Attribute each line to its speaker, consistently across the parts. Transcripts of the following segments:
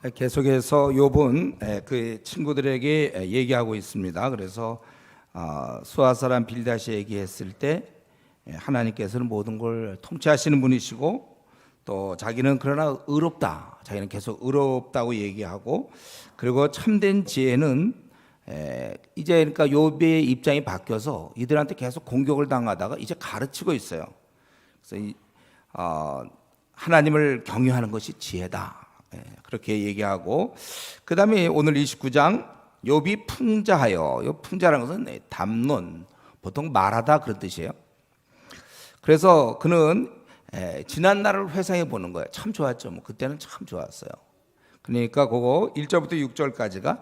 Speaker 1: 계속해서 욥은 그 친구들에게 얘기하고 있습니다. 그래서 수아 사람 빌닷이 얘기했을 때 하나님께서는 모든 걸 통치하시는 분이시고 또 자기는 그러나 의롭다. 자기는 계속 의롭다고 얘기하고 그리고 참된 지혜는 이제 그러니까 욥의 입장이 바뀌어서 이들한테 계속 공격을 당하다가 이제 가르치고 있어요. 그래서 하나님을 경외하는 것이 지혜다. 그렇게 얘기하고 그 다음에 오늘 29장 욥이 풍자하여, 요 풍자라는 것은 담론, 보통 말하다 그런 뜻이에요. 그래서 그는 지난 날을 회상해 보는 거예요. 참 좋았죠. 뭐 그때는 참 좋았어요. 그러니까 그거 1절부터 6절까지가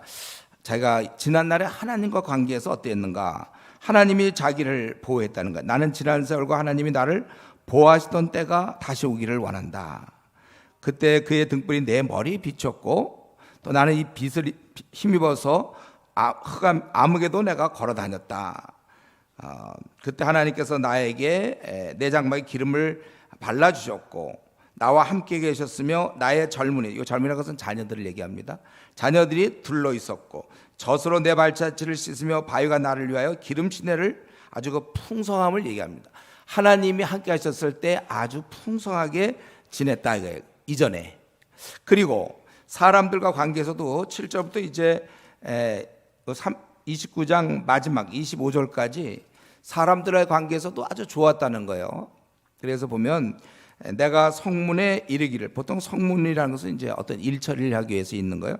Speaker 1: 자기가 지난 날에 하나님과 관계에서 어땠는가, 하나님이 자기를 보호했다는 거야. 나는 지난 세월과 하나님이 나를 보호하시던 때가 다시 오기를 원한다. 그때 그의 등불이 내 머리에 비쳤고 또 나는 이 빛을 힘입어서 암흑에도 내가 걸어 다녔다. 그때 하나님께서 나에게 내 장막에 기름을 발라주셨고 나와 함께 계셨으며 나의 젊은이, 이 젊은이라는 것은 자녀들을 얘기합니다. 자녀들이 둘러 있었고 젖으로 내 발자취를 씻으며 바위가 나를 위하여 기름 시내를 아주 그 풍성함을 얘기합니다. 하나님이 함께 하셨을 때 아주 풍성하게 지냈다 이거예요. 이전에. 그리고 사람들과 관계에서도 7절부터 이제 29장 마지막 25절까지 사람들의 관계에서도 아주 좋았다는 거예요. 그래서 보면 내가 성문에 이르기를, 보통 성문이라는 것은 이제 어떤 일처리를 하기 위해서 있는 거예요.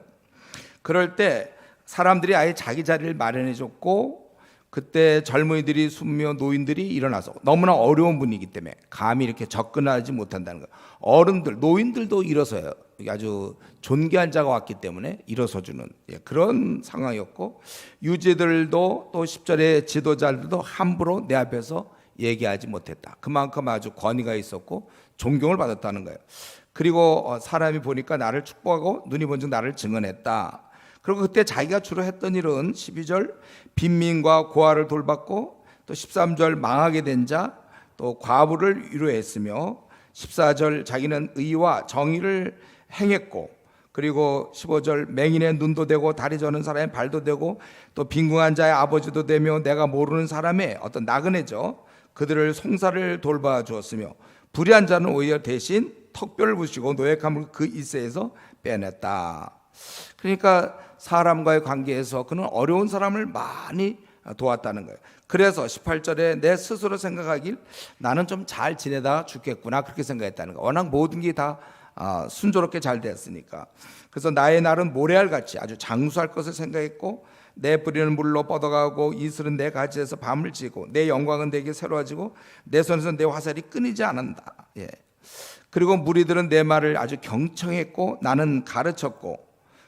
Speaker 1: 그럴 때 사람들이 아예 자기 자리를 마련해 줬고 그때 젊은이들이 숨며 노인들이 일어나서 너무나 어려운 분위기 때문에 감히 이렇게 접근하지 못한다는 거예요. 어른들, 노인들도 일어서요. 아주 존귀한 자가 왔기 때문에 일어서주는 그런 상황이었고 유지들도 또 10절의 지도자들도 함부로 내 앞에서 얘기하지 못했다. 그만큼 아주 권위가 있었고 존경을 받았다는 거예요. 그리고 사람이 보니까 나를 축복하고 눈이 본즉 나를 증언했다. 그리고 그때 자기가 주로 했던 일은 12절 빈민과 고아를 돌봤고 또 13절 망하게 된 자 또 과부를 위로했으며 14절 자기는 의와 정의를 행했고 그리고 15절 맹인의 눈도 되고 다리 저는 사람의 발도 되고 또 빈궁한 자의 아버지도 되며 내가 모르는 사람의 어떤 나그네죠. 그들을 송사를 돌봐 주었으며 불의한 자는 오히려 대신 턱뼈를 부시고 노획함을 그 이세에서 빼냈다. 그러니까 사람과의 관계에서 그는 어려운 사람을 많이 도왔다는 거예요. 그래서 18절에 내 스스로 생각하길 나는 좀 잘 지내다 죽겠구나 그렇게 생각했다는 거예요. 워낙 모든 게 다 순조롭게 잘 됐으니까. 그래서 나의 날은 모래알같이 아주 장수할 것을 생각했고 내 뿌리는 물로 뻗어가고 이슬은 내 가지에서 밤을 지고 내 영광은 내게 새로워지고 내 손에서 내 화살이 끊이지 않는다. 그리고 무리들은 내 말을 아주 경청했고 나는 가르쳤고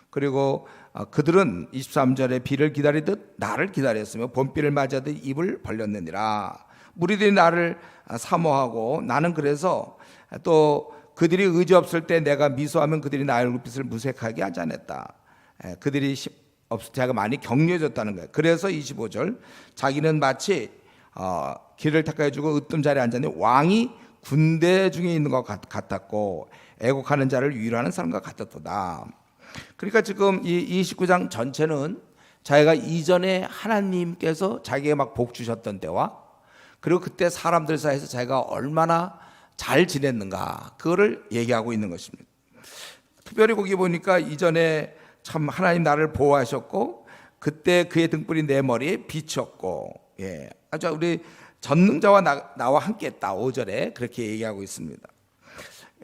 Speaker 1: 그리고 그들은 23절에 비를 기다리듯 나를 기다렸으며 봄비를 맞이하듯 입을 벌렸느니라. 무리들이 나를 사모하고 나는 그래서 또 그들이 의지 없을 때 내가 미소하면 그들이 나의 얼굴빛을 무색하게 하지 않았다. 그들이 없을 때 제가 많이 격려해줬다는 거예요. 그래서 25절 자기는 마치 길을 닦아주고 으뜸 자리에 앉았는데 왕이 군대 중에 있는 것 같았고 애곡하는 자를 위로하는 사람과 같았도다. 그러니까 지금 이 29장 전체는 자기가 이전에 하나님께서 자기에게 막 복 주셨던 때와 그리고 그때 사람들 사이에서 자기가 얼마나 잘 지냈는가 그거를 얘기하고 있는 것입니다. 특별히 거기 보니까 이전에 참 하나님 나를 보호하셨고 그때 그의 등불이 내 머리에 비쳤고 아주 우리 전능자와 나와 함께했다. 5절에 그렇게 얘기하고 있습니다.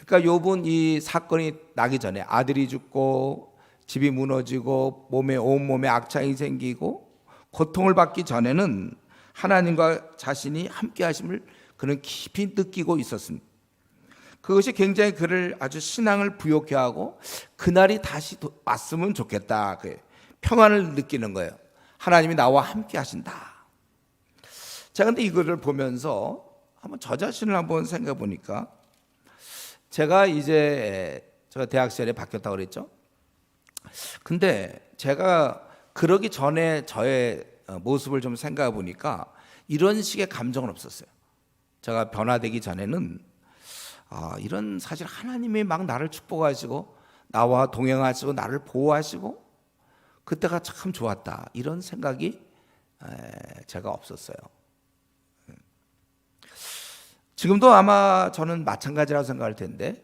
Speaker 1: 그러니까 욥은 이 사건이 나기 전에 아들이 죽고 집이 무너지고 온몸에 악창이 생기고 고통을 받기 전에는 하나님과 자신이 함께 하심을 그는 깊이 느끼고 있었습니다. 그것이 굉장히 그를 아주 신앙을 부욕해 하고 그날이 다시 왔으면 좋겠다. 평안을 느끼는 거예요. 하나님이 나와 함께 하신다. 제가 근데 이거를 보면서 한번 저 자신을 한번 생각해 보니까 제가 대학 시절에 바뀌었다고 그랬죠. 근데 제가 그러기 전에 저의 모습을 좀 생각해 보니까 이런 식의 감정은 없었어요. 제가 변화되기 전에는 이런 사실 하나님이 막 나를 축복하시고 나와 동행하시고 나를 보호하시고 그때가 참 좋았다, 이런 생각이 제가 없었어요. 지금도 아마 저는 마찬가지라고 생각할 텐데,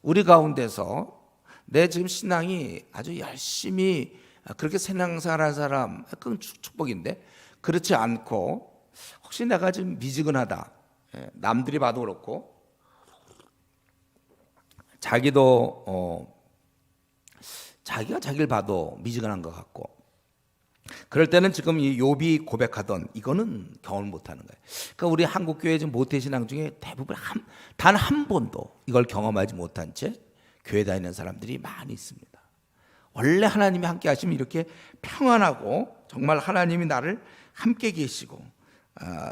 Speaker 1: 우리 가운데서 내 지금 신앙이 아주 열심히 그렇게 신앙생활하는 사람, 그건 축복인데, 그렇지 않고 혹시 내가 좀 미지근하다, 남들이 봐도 그렇고 자기도 자기가 자기를 봐도 미지근한 것 같고, 그럴 때는 지금 이 욥이 고백하던 이거는 경험을 못하는 거예요. 그러니까 우리 한국 교회 지금 모태신앙 중에 대부분 단 한 번도 이걸 경험하지 못한 채 교회 다니는 사람들이 많이 있습니다. 원래 하나님이 함께 하시면 이렇게 평안하고, 정말 하나님이 나를 함께 계시고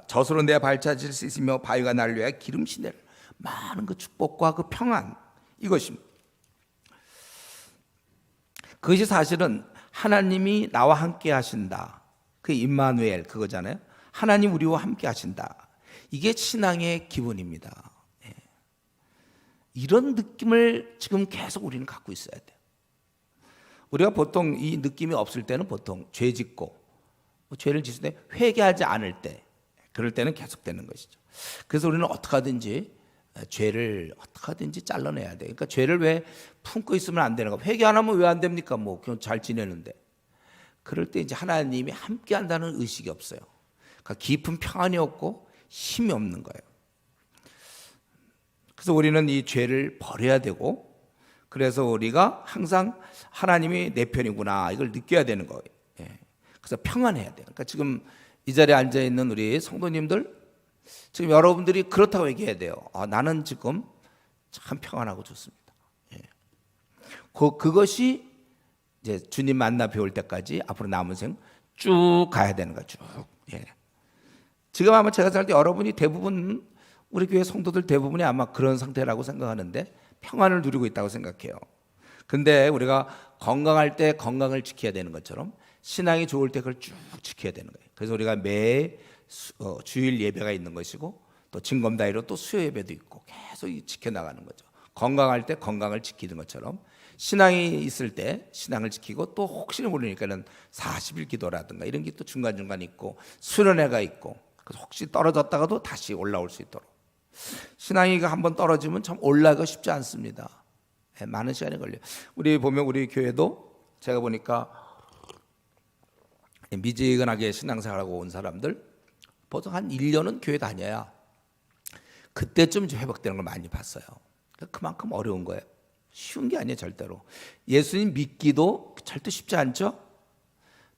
Speaker 1: 젖으로 내 발차질 수 있으며 바위가 나를 위하여 기름시 내를, 많은 그 축복과 그 평안, 이것입니다. 그것이 사실은 하나님이 나와 함께 하신다, 그 임마누엘 그거잖아요. 하나님 우리와 함께 하신다, 이게 신앙의 기본입니다. 이런 느낌을 지금 계속 우리는 갖고 있어야 돼요. 우리가 보통 이 느낌이 없을 때는 보통 죄 짓고 죄를 짓을 때 회개하지 않을 때, 그럴 때는 계속되는 것이죠. 그래서 우리는 어떻게 하든지 죄를 어떻게 하든지 잘라내야 돼. 그러니까 죄를 왜 품고 있으면 안 되는 거? 회개 안 하면 왜 안 됩니까? 뭐 그냥 잘 지내는데. 그럴 때 이제 하나님이 함께 한다는 의식이 없어요. 그러니까 깊은 평안이 없고 힘이 없는 거예요. 그래서 우리는 이 죄를 버려야 되고, 그래서 우리가 항상 하나님이 내 편이구나, 이걸 느껴야 되는 거예요. 그래서 평안해야 돼요. 그러니까 지금 이 자리에 앉아 있는 우리 성도님들, 지금 여러분들이 그렇다고 얘기해야 돼요. 나는 지금 참 평안하고 좋습니다. 그것이 이제 주님 만나 배울 때까지 앞으로 남은 생 쭉 가야 되는 거죠. 지금 아마 제가 살 때 여러분이 대부분, 우리 교회 성도들 대부분이 아마 그런 상태라고 생각하는데 평안을 누리고 있다고 생각해요. 근데 우리가 건강할 때 건강을 지켜야 되는 것처럼 신앙이 좋을 때 그걸 쭉 지켜야 되는 거예요. 그래서 우리가 매 주일 예배가 있는 것이고, 또 징검다리로 또 수요 예배도 있고 계속 지켜나가는 거죠. 건강할 때 건강을 지키는 것처럼 신앙이 있을 때 신앙을 지키고, 또 혹시나 모르니까는 40일 기도라든가 이런 게 또 중간중간 있고 수련회가 있고, 그래서 혹시 떨어졌다가도 다시 올라올 수 있도록. 신앙이 한번 떨어지면 참 올라가기 쉽지 않습니다. 많은 시간이 걸려요. 우리 보면 우리 교회도 제가 보니까 미지근하게 신앙생활하고 온 사람들 보통 한 1년은 교회 다녀야 그때쯤 회복되는 걸 많이 봤어요. 그만큼 어려운 거예요. 쉬운 게 아니에요, 절대로. 예수님 믿기도 절대 쉽지 않죠.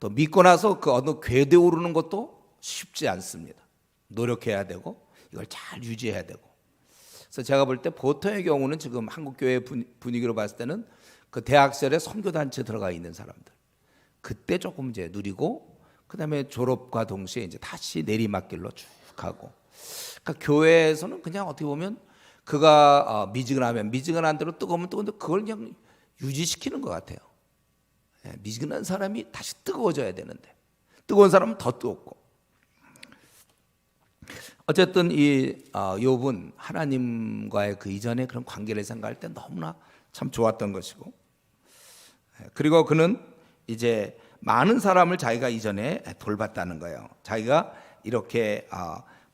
Speaker 1: 또 믿고 나서 그 어느 궤도에 오르는 것도 쉽지 않습니다. 노력해야 되고 이걸 잘 유지해야 되고. 그래서 제가 볼 때 보통의 경우는 지금 한국 교회 분위기로 봤을 때는 그 대학 시절에 선교단체 들어가 있는 사람들, 그때 조금 이제 누리고, 그다음에 졸업과 동시에 이제 다시 내리막길로 쭉 가고. 그러니까 교회에서는 그냥 어떻게 보면 그가 미지근하면 미지근한 대로 뜨거우면 뜨거운데 그걸 그냥 유지시키는 것 같아요. 미지근한 사람이 다시 뜨거워져야 되는데 뜨거운 사람은 더 뜨겁고. 어쨌든 이 욥은 하나님과의 그 이전의 그런 관계를 생각할 때 너무나 참 좋았던 것이고, 그리고 그는 이제 많은 사람을 자기가 이전에 돌봤다는 거예요. 자기가 이렇게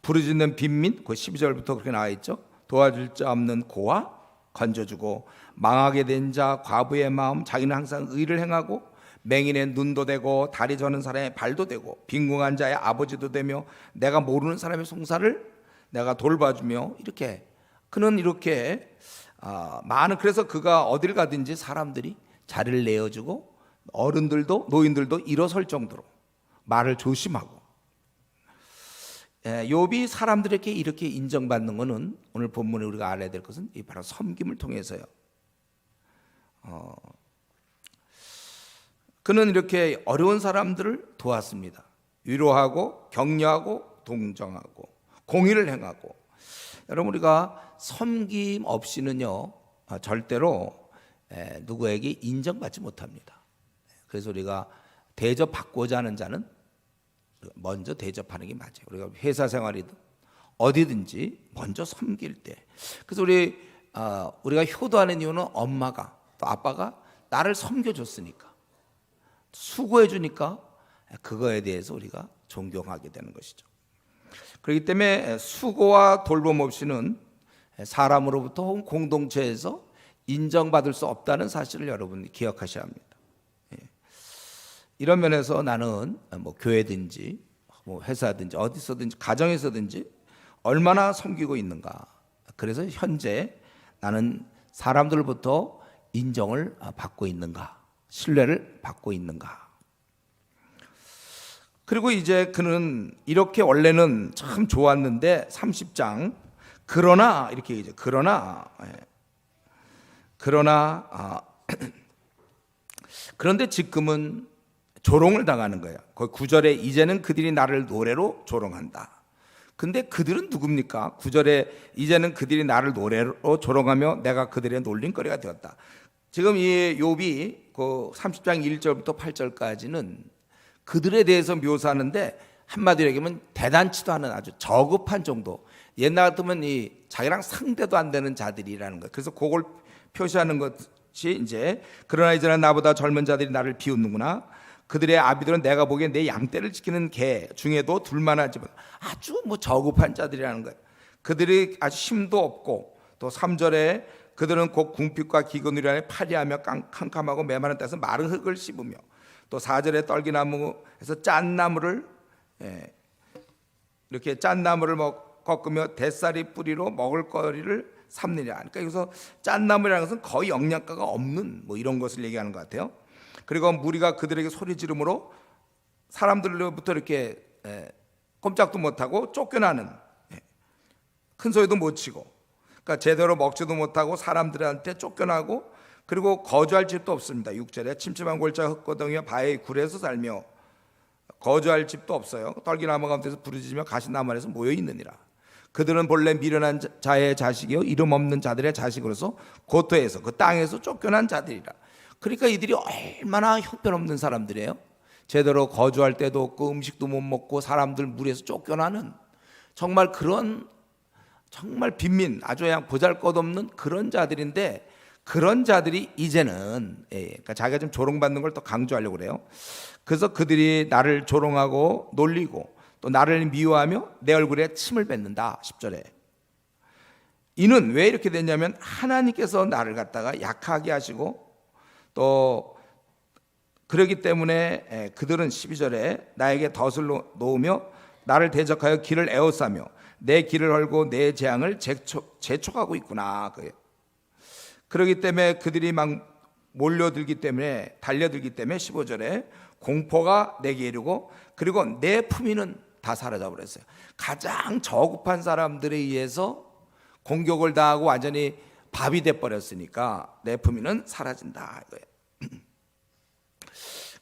Speaker 1: 부르짖는 빈민, 그 12절부터 그렇게 나와 있죠. 도와줄 자 없는 고아 건져주고, 망하게 된 자 과부의 마음, 자기는 항상 의를 행하고, 맹인의 눈도 되고 다리 저는 사람의 발도 되고, 빈궁한 자의 아버지도 되며, 내가 모르는 사람의 송사를 내가 돌봐주며, 이렇게 그는 이렇게 많은, 그래서 그가 어딜 가든지 사람들이 자리를 내어주고, 어른들도 노인들도 일어설 정도로 말을 조심하고. 욥이 사람들에게 이렇게 인정받는 것은 오늘 본문에 우리가 알아야 될 것은 이 바로 섬김을 통해서요. 그는 이렇게 어려운 사람들을 도왔습니다. 위로하고 격려하고 동정하고 공의를 행하고. 여러분, 우리가 섬김 없이는요 절대로 누구에게 인정받지 못합니다. 그래서 우리가 대접받고자 하는 자는 먼저 대접하는 게 맞아요. 우리가 회사 생활이든 어디든지 먼저 섬길 때. 그래서 우리가 효도하는 이유는 엄마가, 또 아빠가 나를 섬겨줬으니까, 수고해 주니까 그거에 대해서 우리가 존경하게 되는 것이죠. 그렇기 때문에 수고와 돌봄 없이는 사람으로부터 혹은 공동체에서 인정받을 수 없다는 사실을 여러분이 기억하셔야 합니다. 이런 면에서 나는 뭐 교회든지 뭐 회사든지 어디서든지 가정에서든지 얼마나 섬기고 있는가. 그래서 현재 나는 사람들로부터 인정을 받고 있는가, 신뢰를 받고 있는가. 그리고 이제 그는 이렇게 원래는 참 좋았는데 30장 그러나 이렇게 얘기죠. 그런데 지금은 조롱을 당하는 거예요. 거기 9절에 이제는 그들이 나를 노래로 조롱한다. 근데 그들은 누굽니까? 9절에 이제는 그들이 나를 노래로 조롱하며 내가 그들의 놀림거리가 되었다. 지금 이 욥이 그 30장 1절부터 8절까지는 그들에 대해서 묘사하는데 한마디로 얘기하면 대단치도 않은 아주 저급한 정도. 옛날 같으면 이 자기랑 상대도 안 되는 자들이라는 거예요. 그래서 그걸 표시하는 것이 이제 그러나 이제는 나보다 젊은 자들이 나를 비웃는구나. 그들의 아비들은 내가 보기엔 내 양떼를 지키는 개 중에도 둘만하지만 아주 뭐 저급한 자들이라는 거예요. 그들이 아주 힘도 없고 또 3절에 그들은 곧 궁핍과 기근으로 인해 파리하며 캄캄하고 메마른 땅에서 마른 흙을 씹으며 또 4절에 떨기나무에서 짠나무를 이렇게 짠나무를 꺾으며 대쌀이 뿌리로 먹을거리를 삼느냐. 그러니까 여기서 짠나무라는 것은 거의 영양가가 없는 뭐 이런 것을 얘기하는 것 같아요. 그리고 무리가 그들에게 소리 지르므로 사람들로부터 이렇게 꼼짝도 못하고 쫓겨나는, 큰 소리도 못 치고, 그러니까 제대로 먹지도 못하고 사람들한테 쫓겨나고, 그리고 거주할 집도 없습니다. 6절에 침침한 골짜 흙고덩이와 바위 굴에서 살며 거주할 집도 없어요. 떨기나무 가운데서 부르짖으며 가시나무 아래서 모여 있느니라. 그들은 본래 미련한 자의 자식이요 이름 없는 자들의 자식으로서 고토에서 그 땅에서 쫓겨난 자들이라. 그러니까 이들이 얼마나 형편없는 사람들이에요. 제대로 거주할 때도 없고 음식도 못 먹고 사람들 무리에서 쫓겨나는 정말 그런 정말 빈민, 아주 그냥 보잘것없는 그런 자들인데, 그런 자들이 이제는 그러니까 자기가 좀 조롱받는 걸 더 강조하려고 그래요. 그래서 그들이 나를 조롱하고 놀리고 또 나를 미워하며 내 얼굴에 침을 뱉는다. 10절에 이는 왜 이렇게 됐냐면 하나님께서 나를 갖다가 약하게 하시고 또 그러기 때문에 그들은 12절에 나에게 덫을 놓으며 나를 대적하여 길을 에워싸며 내 길을 헐고 내 재앙을 재촉하고 있구나. 그러기 때문에 그들이 막 몰려들기 때문에 달려들기 때문에 15절에 공포가 내게 이르고 그리고 내 품위는 다 사라져 버렸어요. 가장 저급한 사람들에 의해서 공격을 당하고 완전히 밥이 돼 버렸으니까 내 품위는 사라진다 이거예요.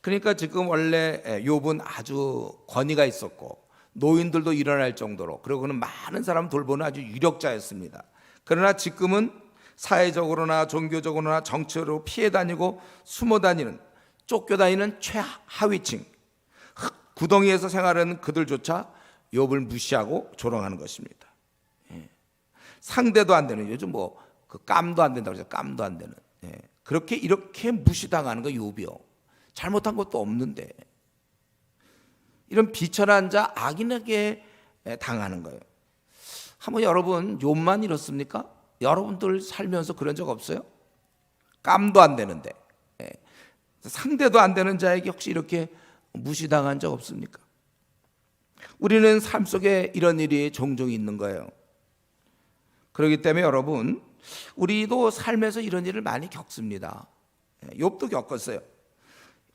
Speaker 1: 그러니까 지금 원래 욥은 아주 권위가 있었고 노인들도 일어날 정도로, 그리고 그는 많은 사람 돌보는 아주 유력자였습니다. 그러나 지금은 사회적으로나 종교적으로나 정치로 피해 다니고 숨어 다니는, 쫓겨다니는 최하위층, 흙 구덩이에서 생활하는 그들조차 욥을 무시하고 조롱하는 것입니다. 상대도 안 되는, 요즘 그 깜도 안 된다고 그러죠. 깜도 안 되는. 그렇게 이렇게 무시당하는 거 욥이요. 잘못한 것도 없는데 이런 비천한 자, 악인에게 당하는 거예요. 한번 여러분 욥만 이렇습니까? 여러분들 살면서 그런 적 없어요? 깜도 안 되는데 상대도 안 되는 자에게 혹시 이렇게 무시당한 적 없습니까? 우리는 삶 속에 이런 일이 종종 있는 거예요. 그렇기 때문에 여러분, 우리도 삶에서 이런 일을 많이 겪습니다. 욥도 겪었어요.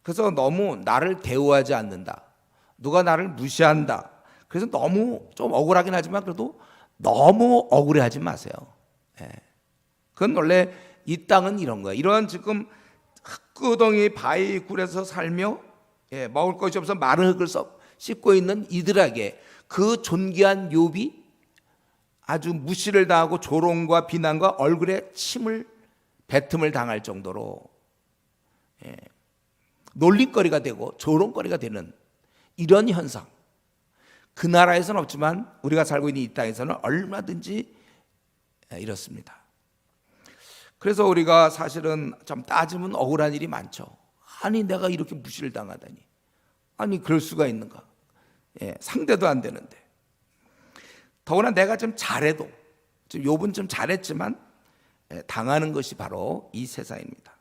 Speaker 1: 그래서 너무 나를 대우하지 않는다, 누가 나를 무시한다, 그래서 너무 좀 억울하긴 하지만 그래도 너무 억울해하지 마세요. 그건 원래 이 땅은 이런 거예요. 이런 지금 흙구덩이 바위 굴에서 살며 먹을 것이 없어 마른 흙을 씹고 있는 이들에게 그 존귀한 욥이 아주 무시를 당하고 조롱과 비난과 얼굴에 침을 뱉음을 당할 정도로 놀림거리가 되고 조롱거리가 되는 이런 현상, 그 나라에서는 없지만 우리가 살고 있는 이 땅에서는 얼마든지 이렇습니다. 그래서 우리가 사실은 좀 따지면 억울한 일이 많죠. 아니 내가 이렇게 무시를 당하다니, 아니 그럴 수가 있는가. 상대도 안 되는데. 더구나 내가 좀 잘해도, 지금 욥은 좀 잘했지만 당하는 것이 바로 이 세상입니다.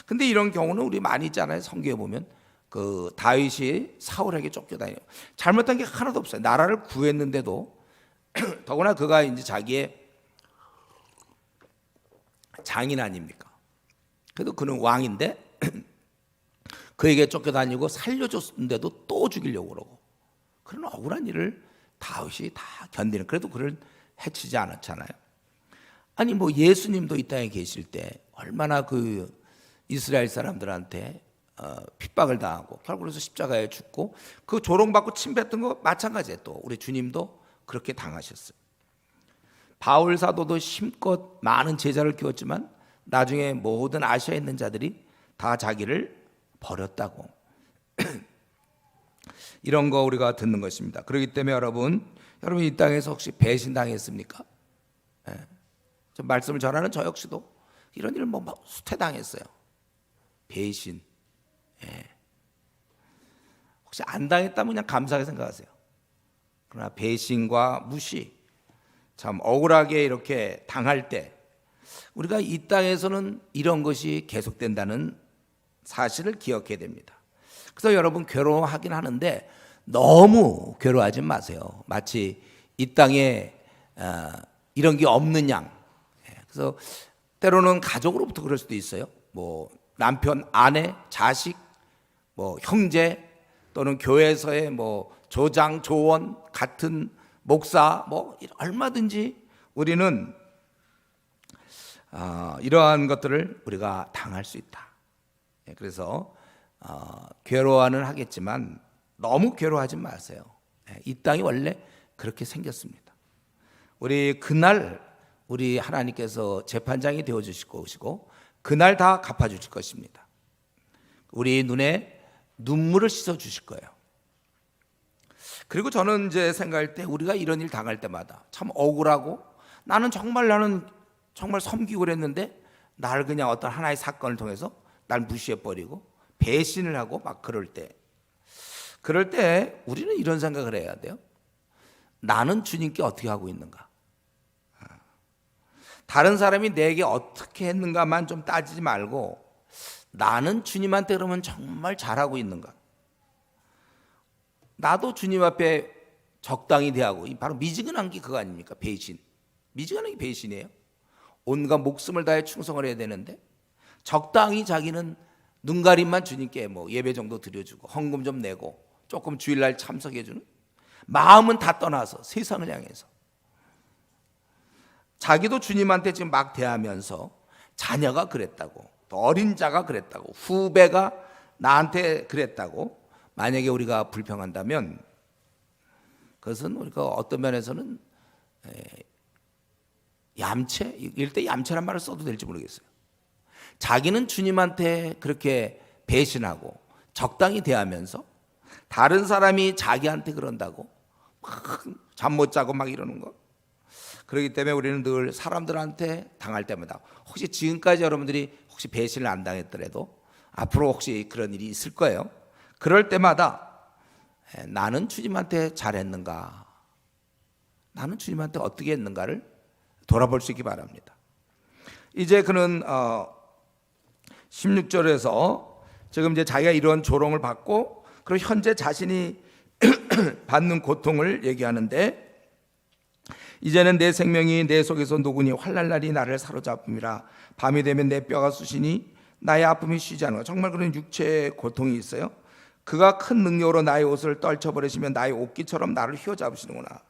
Speaker 1: 근데 이런 경우는 우리 많이 있잖아요. 성경에 보면 그 다윗이 사울에게 쫓겨다녀요. 잘못한 게 하나도 없어요. 나라를 구했는데도 더구나 그가 이제 자기의 장인 아닙니까? 그래도 그는 왕인데 그에게 쫓겨다니고 살려줬는데도 또 죽이려고 그러고, 그런 억울한 일을 다윗이 다 견디는, 그래도 그를 해치지 않았잖아요. 아니 뭐 예수님도 이 땅에 계실 때 얼마나 그 이스라엘 사람들한테 핍박을 당하고 결국 그래서 십자가에 죽고 그 조롱받고 침뱉던 거 마찬가지예요. 또 우리 주님도 그렇게 당하셨어요. 바울 사도도 힘껏 많은 제자를 키웠지만 나중에 모든 아시아에 있는 자들이 다 자기를 버렸다고. 이런 거 우리가 듣는 것입니다. 그렇기 때문에 여러분 이 땅에서 혹시 배신당했습니까? 저 말씀을 전하는 저 역시도 이런 일을 뭐 수태당했어요. 배신. 혹시 안 당했다면 그냥 감사하게 생각하세요. 그러나 배신과 무시, 참 억울하게 이렇게 당할 때 우리가 이 땅에서는 이런 것이 계속된다는 사실을 기억해야 됩니다. 그래서 여러분 괴로워하긴 하는데 너무 괴로워하지 마세요. 마치 이 땅에 이런 게 없는 양. 그래서 때로는 가족으로부터 그럴 수도 있어요. 뭐 남편, 아내, 자식, 뭐 형제, 또는 교회에서의 뭐 조장, 조원, 같은 목사, 뭐 얼마든지 우리는 이러한 것들을 우리가 당할 수 있다. 그래서 괴로워는 하겠지만 너무 괴로워하지 마세요. 이 땅이 원래 그렇게 생겼습니다. 우리 그날 우리 하나님께서 재판장이 되어 주실 것이고 그날 다 갚아 주실 것입니다. 우리 눈에 눈물을 씻어 주실 거예요. 그리고 저는 이제 생각할 때 우리가 이런 일 당할 때마다 참 억울하고, 나는 정말 섬기고 그랬는데 나를 그냥 어떤 하나의 사건을 통해서 날 무시해 버리고 배신을 하고 막 그럴 때 우리는 이런 생각을 해야 돼요. 나는 주님께 어떻게 하고 있는가? 다른 사람이 내게 어떻게 했는가만 좀 따지지 말고 나는 주님한테 그러면 정말 잘하고 있는가? 나도 주님 앞에 적당히 대하고, 바로 미지근한 게 그거 아닙니까? 배신. 미지근한 게 배신이에요. 온갖 목숨을 다해 충성을 해야 되는데 적당히 자기는 눈가림만 주님께 뭐 예배 정도 드려주고 헌금 좀 내고 조금 주일날 참석해주는, 마음은 다 떠나서 세상을 향해서 자기도 주님한테 지금 막 대하면서 자녀가 그랬다고, 또 어린 자가 그랬다고, 후배가 나한테 그랬다고 만약에 우리가 불평한다면 그것은 우리가 어떤 면에서는 얌체, 이럴 때 얌체란 말을 써도 될지 모르겠어요. 자기는 주님한테 그렇게 배신하고 적당히 대하면서 다른 사람이 자기한테 그런다고 막 잠 못 자고 막 이러는 거. 그렇기 때문에 우리는 늘 사람들한테 당할 때마다, 혹시 지금까지 여러분들이 혹시 배신을 안 당했더라도 앞으로 혹시 그런 일이 있을 거예요. 그럴 때마다 나는 주님한테 잘했는가, 나는 주님한테 어떻게 했는가를 돌아볼 수 있기 바랍니다. 이제 그는 16절에서 지금 이제 자기가 이런 조롱을 받고 그리고 현재 자신이 받는 고통을 얘기하는데, 이제는 내 생명이 내 속에서 녹으니 환난날이 나를 사로잡음이라. 밤이 되면 내 뼈가 쑤시니 나의 아픔이 쉬지 않아. 정말 그런 육체의 고통이 있어요. 그가 큰 능력으로 나의 옷을 떨쳐버리시면 나의 옷깃처럼 나를 휘어잡으시는구나.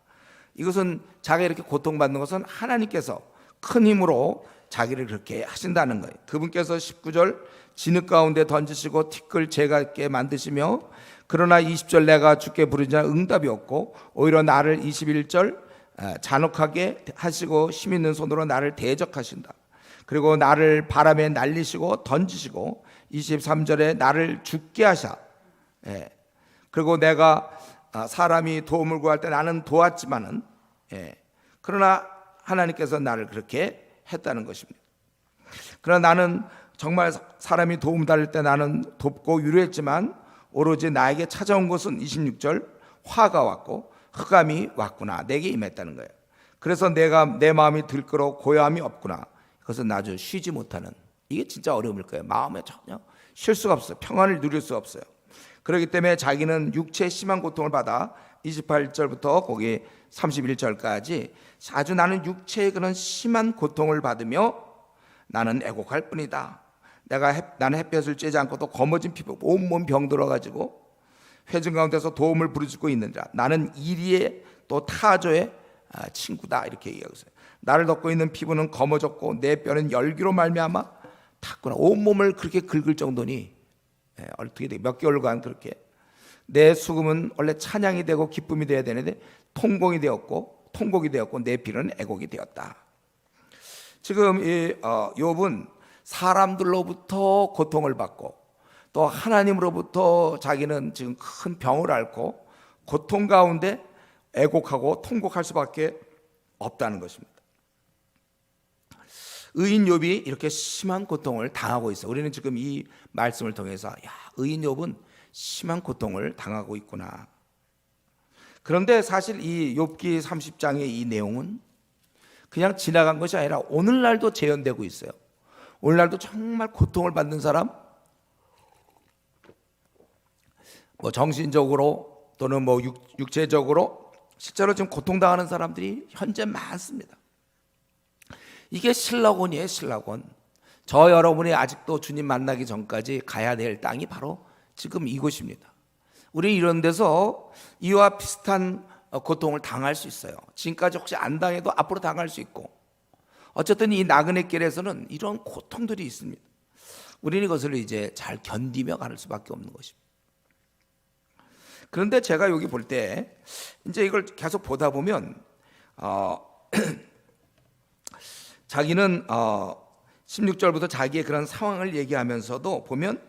Speaker 1: 이것은 자기가 이렇게 고통받는 것은 하나님께서 큰 힘으로 자기를 그렇게 하신다는 거예요. 그분께서 19절 진흙 가운데 던지시고 티끌 재갑게 만드시며, 그러나 20절 내가 주께 부르짖으나 응답이 없고 오히려 나를 21절 잔혹하게 하시고 힘 있는 손으로 나를 대적하신다. 그리고 나를 바람에 날리시고 던지시고 23절에 나를 죽게 하사. 그리고 내가 사람이 도움을 구할 때 나는 도왔지만은 그러나 하나님께서 나를 그렇게 했다는 것입니다. 그러나 나는 정말 사람이 도움 달릴 때 나는 돕고 위로했지만 오로지 나에게 찾아온 것은 26절 화가 왔고 흑암이 왔구나, 내게 임했다는 거예요. 그래서 내 마음이 들끓어 고요함이 없구나. 그것은 아주 쉬지 못하는, 이게 진짜 어려움일 거예요. 마음에 전혀 쉴 수가 없어요. 평안을 누릴 수 없어요. 그렇기 때문에 자기는 육체의 심한 고통을 받아 28절부터 거기 31절까지 아주 나는 육체의 그런 심한 고통을 받으며 나는 애곡할 뿐이다. 나는 햇볕을 쬐지 않고도 검어진 피부, 온몸 병들어가지고 회중 가운데서 도움을 부르짖고 있느니라. 나는 이리의 또 타조의 친구다, 이렇게 얘기하고 있어요. 나를 덮고 있는 피부는 검어졌고 내 뼈는 열기로 말미암아 탔구나. 온몸을 그렇게 긁을 정도니 어떻게 돼? 몇 개월간 그렇게 내 수금은 원래 찬양이 되고 기쁨이 되어야 되는데 통곡이 되었고 내 피는 애곡이 되었다. 지금 이 욥은 사람들로부터 고통을 받고 또 하나님으로부터 자기는 지금 큰 병을 앓고 고통 가운데 애곡하고 통곡할 수밖에 없다는 것입니다. 의인 욥이 이렇게 심한 고통을 당하고 있어요. 우리는 지금 이 말씀을 통해서 의인 욥은 심한 고통을 당하고 있구나. 그런데 사실 이 욥기 30장의 이 내용은 그냥 지나간 것이 아니라 오늘날도 재현되고 있어요. 오늘날도 정말 고통을 받는 사람, 뭐 정신적으로 또는 뭐 육체적으로 실제로 지금 고통당하는 사람들이 현재 많습니다. 이게 신라곤이에요, 신라곤. 저 여러분이 아직도 주님 만나기 전까지 가야 될 땅이 바로 지금 이곳입니다. 우리 이런 데서 이와 비슷한 고통을 당할 수 있어요. 지금까지 혹시 안 당해도 앞으로 당할 수 있고, 어쨌든 이 나그네 길에서는 이런 고통들이 있습니다. 우리는 이것을 이제 잘 견디며 가는 수밖에 없는 것입니다. 그런데 제가 여기 볼 때 이제 이걸 계속 보다 보면 자기는 16절부터 자기의 그런 상황을 얘기하면서도 보면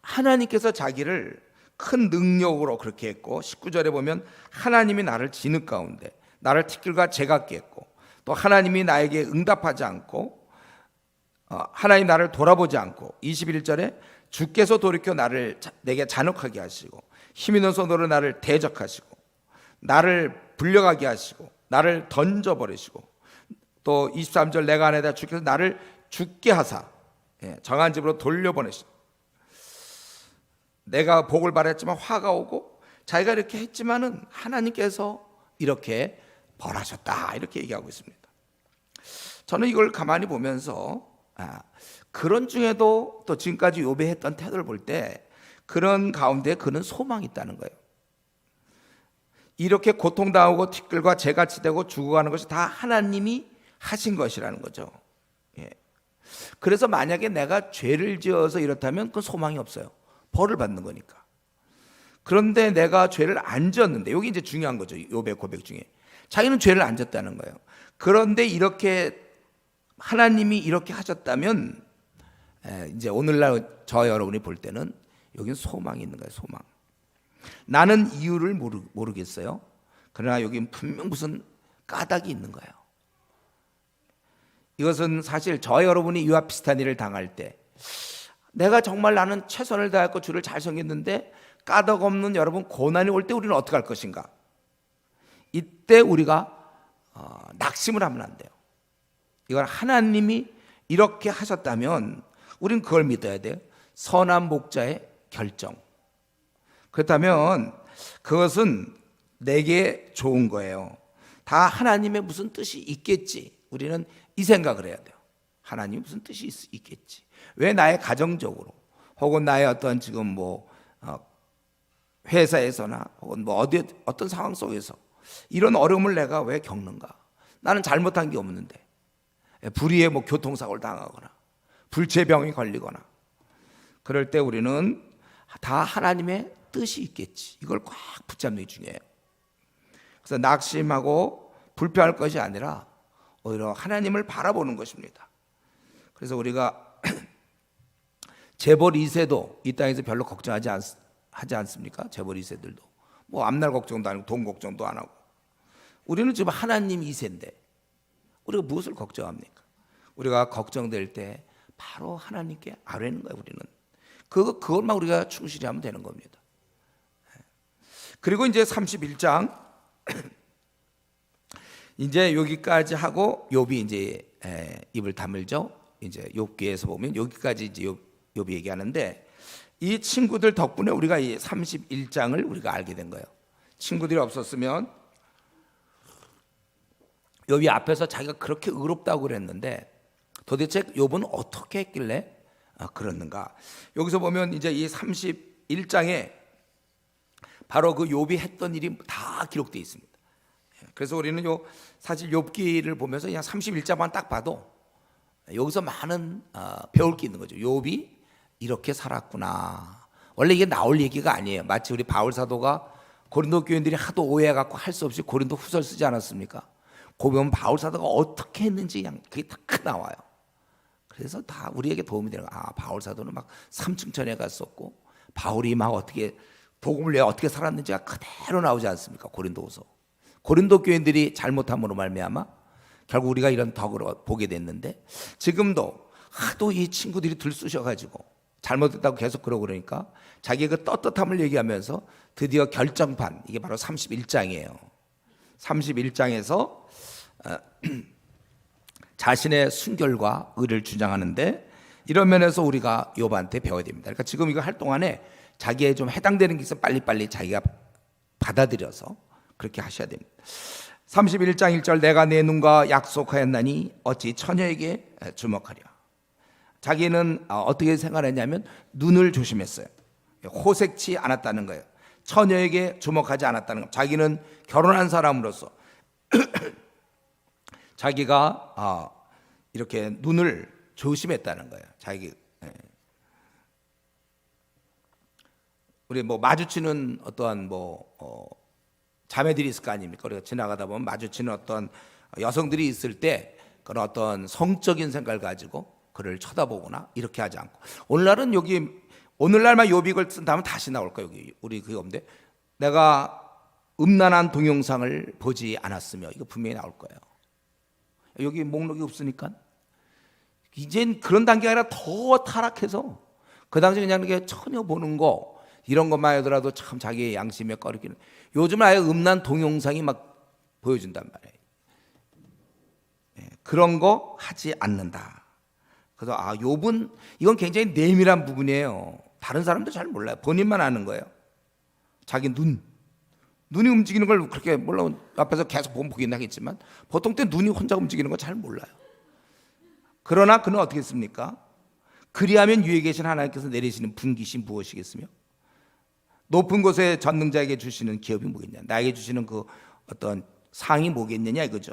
Speaker 1: 하나님께서 자기를 큰 능력으로 그렇게 했고, 19절에 보면 하나님이 나를 진흙 가운데 나를 티끌과 재같게 했고, 또 하나님이 나에게 응답하지 않고 하나님 나를 돌아보지 않고, 21절에 주께서 돌이켜 내게 잔혹하게 하시고 힘있는 손으로 나를 대적하시고 나를 불려가게 하시고 나를 던져버리시고, 또 23절 내가 아내다 주께서 나를 죽게 하사 정한 집으로 돌려보내시고, 내가 복을 바랬지만 화가 오고, 자기가 이렇게 했지만은 하나님께서 이렇게 벌하셨다, 이렇게 얘기하고 있습니다. 저는 이걸 가만히 보면서 그런 중에도 또 지금까지 욥이 했던 태도를 볼 때 그런 가운데 그는 소망이 있다는 거예요. 이렇게 고통당하고 티끌과 재같이 되고 죽어가는 것이 다 하나님이 하신 것이라는 거죠. 그래서 만약에 내가 죄를 지어서 이렇다면 그건 소망이 없어요. 벌을 받는 거니까. 그런데 내가 죄를 안 지었는데, 여기 이제 중요한 거죠. 욥의 고백 중에 자기는 죄를 안 졌다는 거예요. 그런데 이렇게 하나님이 이렇게 하셨다면 이제 오늘날 저 여러분이 볼 때는 여기는 소망이 있는 거예요. 소망. 나는 이유를 모르겠어요. 그러나 여기는 분명 무슨 까닭이 있는 거예요. 이것은 사실 저 여러분이 이와 비슷한 일을 당할 때, 내가 정말 나는 최선을 다했고 주를 잘 섬겼는데 까닭 없는 여러분 고난이 올 때 우리는 어떻게 할 것인가? 이때 우리가 낙심을 하면 안 돼요. 이걸 하나님이 이렇게 하셨다면 우리는 그걸 믿어야 돼요. 선한 목자의 결정. 그렇다면 그것은 내게 좋은 거예요. 다 하나님의 무슨 뜻이 있겠지. 우리는 이 생각을 해야 돼요. 하나님이 무슨 뜻이 있겠지. 왜 나의 가정적으로 혹은 나의 어떤 지금 뭐 회사에서나 혹은 뭐 어떤 상황 속에서 이런 어려움을 내가 왜 겪는가? 나는 잘못한 게 없는데, 불의의 뭐 교통사고를 당하거나 불치병이 걸리거나, 그럴 때 우리는 다 하나님의 뜻이 있겠지. 이걸 꽉 붙잡는 게 중요해요. 그래서 낙심하고 불평할 것이 아니라 오히려 하나님을 바라보는 것입니다. 그래서 우리가 재벌 2세도 이 땅에서 별로 걱정하지 않습니까? 재벌 2세들도 뭐 앞날 걱정도 아니고 돈 걱정도 안 하고, 우리는 지금 하나님 2세인데 우리가 무엇을 걱정합니까? 우리가 걱정될 때 바로 하나님께 아뢰는 거예요. 우리는 그것만 우리가 충실히 하면 되는 겁니다. 그리고 이제 31장 이제 여기까지 하고 욥이 이제 입을 다물죠. 이제 욥기에서 보면 여기까지 이제 욥이 얘기하는데, 이 친구들 덕분에 우리가 이 31장을 우리가 알게 된 거예요. 친구들이 없었으면 욥이 앞에서 자기가 그렇게 의롭다고 그랬는데 도대체 욥은 어떻게 했길래 그랬는가? 여기서 보면 이제 이 31장에 바로 그 욥이 했던 일이 다 기록되어 있습니다. 그래서 우리는 사실 욥기를 보면서 그냥 31장만 딱 봐도 여기서 많은 배울 게 있는 거죠. 욥이 이렇게 살았구나. 원래 이게 나올 얘기가 아니에요. 마치 우리 바울 사도가 고린도 교인들이 하도 오해해갖고 할 수 없이 고린도 후서를 쓰지 않았습니까? 거기 보면 바울 사도가 어떻게 했는지 그냥 그게 다 나와요. 그래서 다 우리에게 도움이 되는 거예요. 바울 사도는 막 삼층천에 갔었고, 바울이 막 어떻게 복음을 내가 어떻게 살았는지가 그대로 나오지 않습니까? 고린도후서. 고린도 교인들이 잘못함으로 말미암아 결국 우리가 이런 덕을 보게 됐는데, 지금도 하도 이 친구들이 들쑤셔가지고 잘못했다고 계속 그러니까 자기의 그 떳떳함을 얘기하면서 드디어 결정판, 이게 바로 31장이에요. 31장에서 자신의 순결과 의를 주장하는데, 이런 면에서 우리가 욥한테 배워야 됩니다. 그러니까 지금 이거 할 동안에 자기에 좀 해당되는 게 있으면 빨리빨리 자기가 받아들여서 그렇게 하셔야 됩니다. 31장 1절, 내가 내 눈과 약속하였나니 어찌 처녀에게 주목하랴. 자기는 어떻게 생각했냐면 눈을 조심했어요. 호색치 않았다는 거예요. 처녀에게 주목하지 않았다는 거. 자기는 결혼한 사람으로서 자기가 이렇게 눈을 조심했다는 거예요. 우리 뭐 마주치는 어떠한 자매들이 있을 거 아닙니까? 우리가 지나가다 보면 마주치는 어떤 여성들이 있을 때 그런 어떤 성적인 생각을 가지고 그를 쳐다보거나 이렇게 하지 않고, 오늘날은 오늘날만 욥이 이걸 쓴다면 다시 나올 거예요. 여기 우리 그게 없는데, 내가 음란한 동영상을 보지 않았으며, 이거 분명히 나올 거예요. 여기 목록이 없으니까 이젠 그런 단계가 아니라 더 타락해서 그 당시 그냥 이렇게 처녀 보는 거 이런 것만 하더라도 참 자기의 양심에 꺼리기는, 요즘은 아예 음란 동영상이 막 보여준단 말이에요. 그런 거 하지 않는다. 그래서 욥은 이건 굉장히 내밀한 부분이에요. 다른 사람도 잘 몰라요. 본인만 아는 거예요. 자기 눈이 움직이는 걸 그렇게 물론 앞에서 계속 보긴 하겠지만 보통 때 눈이 혼자 움직이는 거 잘 몰라요. 그러나 그는 어떻게 했습니까? 그리하면 위에 계신 하나님께서 내리시는 분깃이 무엇이겠으며, 높은 곳에 전능자에게 주시는 기업이 뭐겠냐, 나에게 주시는 그 어떤 상이 뭐겠느냐 이거죠.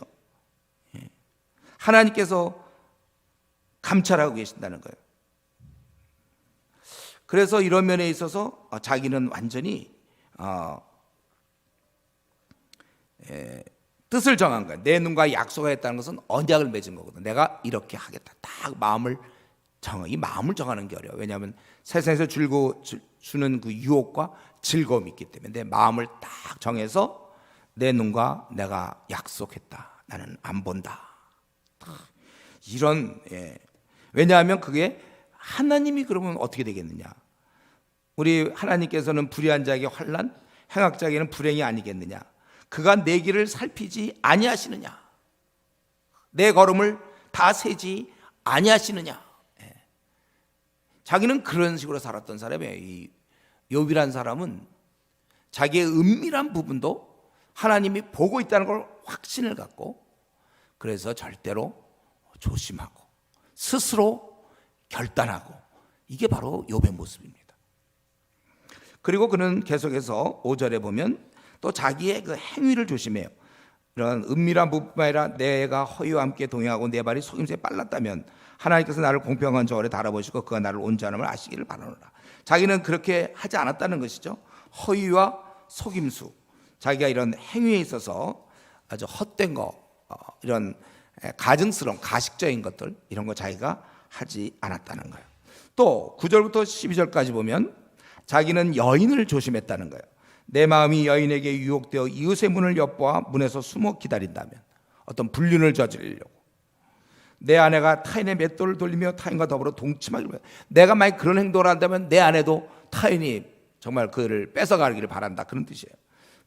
Speaker 1: 하나님께서 감찰하고 계신다는 거예요. 그래서 이런 면에 있어서 자기는 완전히 뜻을 정한 거예요. 내 눈과 약속하였다는 것은 언약을 맺은 거거든. 내가 이렇게 하겠다. 딱 마음을 정하는 게 어려워요. 왜냐하면 세상에서 주는 그 유혹과 즐거움이 있기 때문에 내 마음을 딱 정해서 내 눈과 내가 약속했다. 나는 안 본다. 이런 왜냐하면 그게 하나님이 그러면 어떻게 되겠느냐? 우리 하나님께서는 불의한 자에게 환난, 행악 자에게는 불행이 아니겠느냐? 그가 내 길을 살피지 아니하시느냐? 내 걸음을 다 세지 아니하시느냐? 자기는 그런 식으로 살았던 사람이에요. 이 욥이란 사람은 자기의 은밀한 부분도 하나님이 보고 있다는 걸 확신을 갖고, 그래서 절대로 조심하고 스스로 결단하고, 이게 바로 욥의 모습입니다. 그리고 그는 계속해서 5절에 보면 또 자기의 그 행위를 조심해요. 이런 은밀한 부분뿐만 아니라 내가 허위와 함께 동행하고 내 발이 속임수에 빨랐다면 하나님께서 나를 공평한 저울에 달아보시고 그가 나를 온전함을 아시기를 바라노라. 자기는 그렇게 하지 않았다는 것이죠. 허위와 속임수, 자기가 이런 행위에 있어서 아주 헛된 거, 이런 가증스러운 가식적인 것들, 이런 거 자기가 하지 않았다는 거예요. 또 9절부터 12절까지 보면 자기는 여인을 조심했다는 거예요. 내 마음이 여인에게 유혹되어 이웃의 문을 엿보아 문에서 숨어 기다린다면, 어떤 불륜을 저지르려고, 내 아내가 타인의 맷돌을 돌리며 타인과 더불어 동침하기를, 내가 만약 그런 행동을 한다면 내 아내도 타인이 정말 그를 뺏어가기를 바란다, 그런 뜻이에요.